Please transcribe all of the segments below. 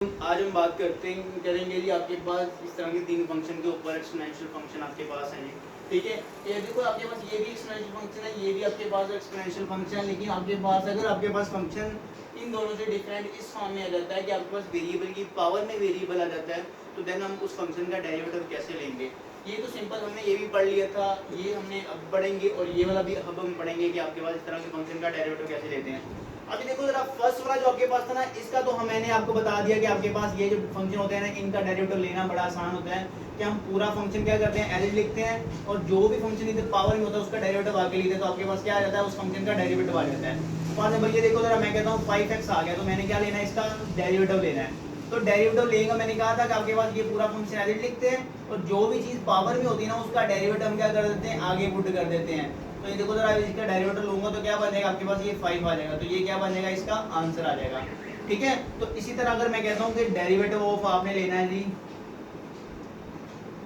आज हम बात करेंगे जी आपके पास इस तरह के तीन फंक्शन के ऊपर एक्सपोनेंशियल फंक्शन आपके पास है जी। ठीक है, ये देखो आपके पास ये भी एक्सपोनेंशियल फंक्शन है, ये भी आपके पास एक्सपोनेंशियल फंक्शन है, लेकिन आपके पास अगर आपके पास फंक्शन इन दोनों से डिफरेंट इस फॉर्म में आ जाता है कि आपके पास वेरिएबल की पावर में वेरिएबल आ जाता है, तो देन हम उस फंक्शन का डेरिवेटिव कैसे लेंगे। ये तो सिंपल हमने ये भी पढ़ लिया था, ये हमने अब पढ़ेंगे और ये वाला भी अब हम पढ़ेंगे कि आपके पास इस तरह के फंक्शन का डेरिवेटिव कैसे लेते हैं। अभी देखो जरा फर्स्ट वाला जो आपके पास था ना, इसका तो मैंने आपको बता दिया कि आपके पास ये जो फंक्शन होते हैं ना, इनका डेरिवेटिव लेना बड़ा आसान होता है कि हम पूरा फंक्शन क्या करते हैं, एज लिखते हैं और जो भी फंक्शन इधर पावर में होता है उसका डेरिवेटिव आगे लिखते हैं, तो आपके पास क्या आ जाता है, उस फंक्शन का डेरिवेटिव आ जाता है। फॉर एग्जांपल ये देखो जरा, मैं कहता हूँ 5x आ गया, तो मैंने क्या लेना है, इसका डेरिवेटिव लेना है। तो डेरिवेटिव लेंगे, मैंने कहा था कि आपके पास ये पूरा फंक्शन एज लिखते हैं और जो भी चीज पावर में होती है ना, उसका डेरिवेटिव हम क्या कर देते हैं, आगे पुट कर देते हैं। तो ये देखो जरा, इसका डेरिवेटिव लूंगा तो क्या बनेगा, आपके पास ये 5 आ जाएगा, तो ये क्या बनेगा, इसका आंसर आ जाएगा। ठीक है, तो इसी तरह अगर मैं कहता हूँ कि डेरिवेटिव ऑफ आपने लेना है जी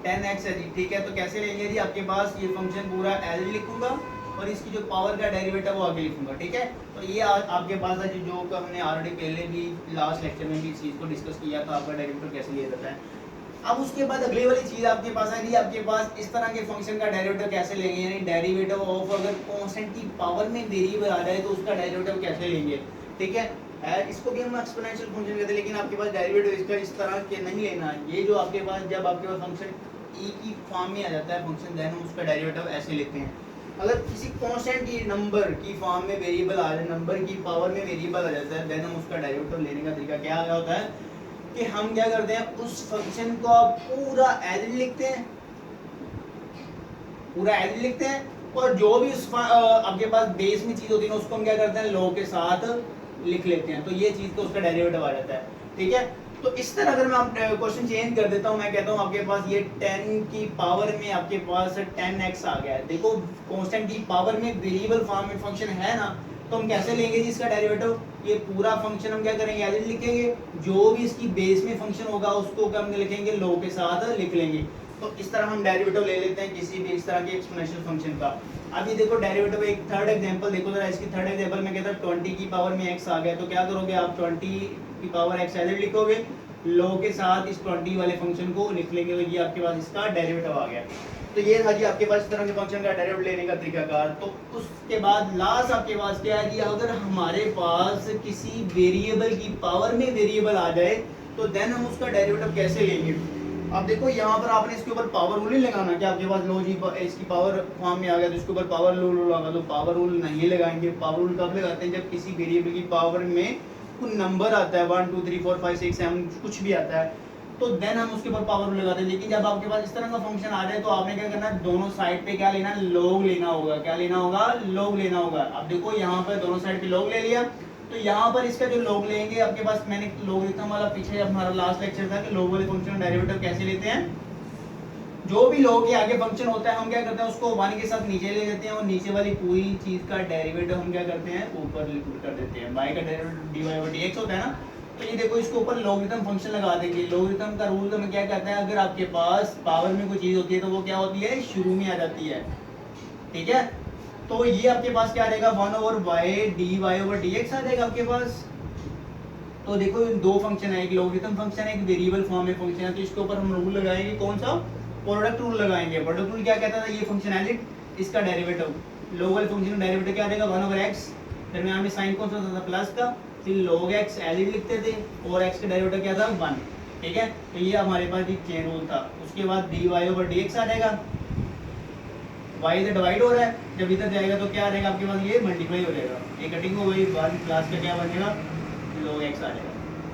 10x है जी। ठीक है, तो कैसे लेंगे जी, आपके पास ये फंक्शन पूरा एज लिखूंगा और इसकी जो पावर का डेरिवेटिव वो आगे लिखूंगा। ठीक है, तो ये आपके पास है जो हमने ऑलरेडी पहले भी लास्ट लेक्चर में भी इस चीज को डिस्कस किया था, आपका डेरिवेटिव कैसे लिया जाता है। अब उसके बाद अगली वाली चीज आपके पास है जी, आपके पास इस तरह के फंक्शन का डेरिवेटिव कैसे लेंगे, यानी डेरिवेटिव ऑफ अगर कांस्टेंट की पावर में वेरिएबल आ जाए तो उसका डेरिवेटिव कैसे लेंगे। ठीक है, इसको भी हम एक्सपोनेंशियल फंक्शन कहते हैं, लेकिन आपके पास डेरिवेटिव इसका इस तरह के नहीं लेना है। ये जो आपके पास जब आपके पास फंक्शन ई की फॉर्म में आ जाता है फंक्शन, देन हम उसका डेरिवेटिव ऐसे लेते हैं। अगर किसी कांस्टेंट की नंबर की फॉर्म में वेरिएबल आ जाए, नंबर की पावर में वेरिएबल आ जाता है, देन हम उसका डेरिवेटिव लेने का तरीका क्या होता है कि हम क्या करते हैं, उस फंक्शन को पूरा एज लिखते हैं, पूरा एज लिखते हैं और जो भी उस आपके पास बेस में चीज होती है ना, उसको हम क्या करते हैं, लॉग के साथ लिख लेते हैं, तो ये चीज तो उसका डेरिवेटिव आ जाता है। ठीक है, तो इस तरह अगर मैं क्वेश्चन चेंज कर देता हूँ, मैं कहता हूँ आपके पास ये 10 की पावर में आपके पास 10x आ गया है। देखो कांस्टेंट की पावर में वेरिएबल फॉर्म में फंक्शन है ना, तो हम कैसे लेंगे जी इसका डेरिवेटिव, ये पूरा फंक्शन हम क्या करेंगे, एज लिखेंगे, जो भी इसकी बेस में फंक्शन होगा उसको क्या हम लिखेंगे, लॉग के साथ लिख लेंगे। तो इस तरह हम डेरिवेटिव ले लेते हैं किसी भी इस तरह के एक्सपोनेंशियल फंक्शन का। अब ये देखो डेरिवेटिव, एक थर्ड एग्जांपल देखो जरा, इसकी थर्ड एग्जांपल में कहता है 20 की पावर में x आ गया, तो क्या करोगे आप, 20 की पावर x एज लिखोगे, लॉग के साथ इस 20 वाले फंक्शन को लिख लेंगे, तो ये आपके पास इसका डेरिवेटिव आ गया। तो ये था जी आपके पास इस तरह के फंक्शन का डेरिवेटिव लेने का तरीकाकार। तो उसके बाद लास्ट आपके पास क्या है कि अगर हमारे पास किसी वेरिएबल की पावर में वेरिएबल आ जाए, तो देन हम उसका डेरिवेटिव कैसे लेंगे। अब देखो यहाँ पर आपने इसके ऊपर पावर रूल नहीं लगाना कि आपके पास लो जी इसकी पावर फॉर्म में आ गया तो इसके ऊपर पावर रूल लगा दो, पावर रूल नहीं लगाएंगे। पावर रूल कब लगाते हैं, जब किसी वेरिएबल की पावर में कोई नंबर आता है 1 2 3 4 5 6 7 कुछ भी आता है, तो देन हम उसके ऊपर पावर रूल लगाते हैं। लेकिन जब आपके पास इस तरह का फंक्शन आ जाए तो आपने क्या करना है, दोनों साइड पे क्या लेना है, लॉग लेना होगा। क्या लेना होगा, लॉग लेना होगा। अब देखो यहाँ पर दोनों साइड पे लॉग ले लिया, तो यहाँ पर इसका जो लॉग लेंगे आपके पास, मैंने लॉगरिथम वाला पीछे जब हमारा लास्ट लेक्चर था कि लॉग वाले फंक्शन डेरिवेटिव कैसे लेते हैं, जो भी लॉग के आगे फंक्शन होता है हम क्या करते हैं, उसको 1 के साथ नीचे ले लेते हैं और नीचे वाली पूरी चीज का डेरिवेटिव हम क्या करते हैं, ऊपर लिखित कर देते हैं। y का डेरिवेटिव dy/dx होता है ना, तो ये देखो इसके ऊपर लॉगरिथम फंक्शन लगा देंगे। लॉगरिथम का रूल हमें क्या कहता है, अगर आपके पास पावर में कोई चीज होती है तो वो क्या होती है, शुरू में आ जाती है। ठीक है, तो ये आपके पास क्या आ जाएगा, 1/y dy/dx आ जाएगा आपके पास। तो देखो दो फंक्शन है, एक लॉगरिथम फंक्शन है, एक वेरिएबल फॉर्म में फंक्शन है, तो इसके ऊपर हम रूल लगाएंगे, कौन सा, प्रोडक्ट रूल लगाएंगे। प्रोडक्ट रूल क्या कहता था, ये फंक्शन है इसका डेरिवेटिव, लॉग वाले फंक्शन का डेरिवेटिव क्या आ जाएगा, 1/x, दरमियान में साइन कौन सा था, प्लस का, फिर log x एज लिखते थे और x का डेरिवेटिव क्या था, 1। ठीक है, तो ये हमारे पास एक चेन रूल था। उसके बाद dy/dx आ जाएगा, y से डिवाइड हो रहा है, जब इधर जाएगा तो क्या आ जाएगा आपके पास, ये मल्टीप्लाई हो जाएगा, ये कटिंग हो गई, 1 प्लस का क्या बनेगा, log x आ जाएगा।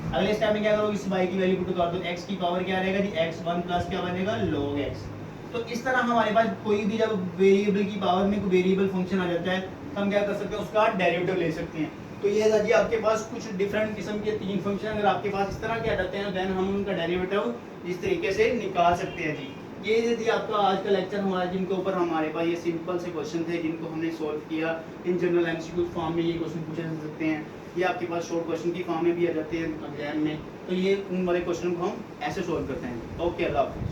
अगले स्टेप में क्या करोगे, इस y की वैल्यू पुट कर दो, x की पावर क्या रहेगा जी, x 1 प्लस क्या बनेगा, log x। तो इस तरह हमारे पास कोई भी जब वेरिएबल की पावर में कोई वेरिएबल फंक्शन आ जाता है तो हम क्या कर सकते हैं, उसका डेरिवेटिव ले सकते हैं। तो ये था जी आपके पास कुछ डिफरेंट किस्म के तीन फंक्शन अगर आपके पास इस तरह के आ जाते हैं, देन हम उनका डेरिवेटिव इस तरीके से निकाल सकते हैं जी। ये थी आपका आज का लेक्चर हमारा, जिनके ऊपर हमारे पास ये सिंपल से क्वेश्चन थे जिनको हमने सोल्व किया। इन जनरल एमसीक्यू फॉर्म में ये क्वेश्चन पूछे जा सकते हैं, ये आपके पास शॉर्ट क्वेश्चन की फॉर्म में भी आ जाते हैं एग्जाम में, तो ये उन वाले क्वेश्चन को हम ऐसे सोल्व करते हैं। ओके, अल्लाह हाफिज़।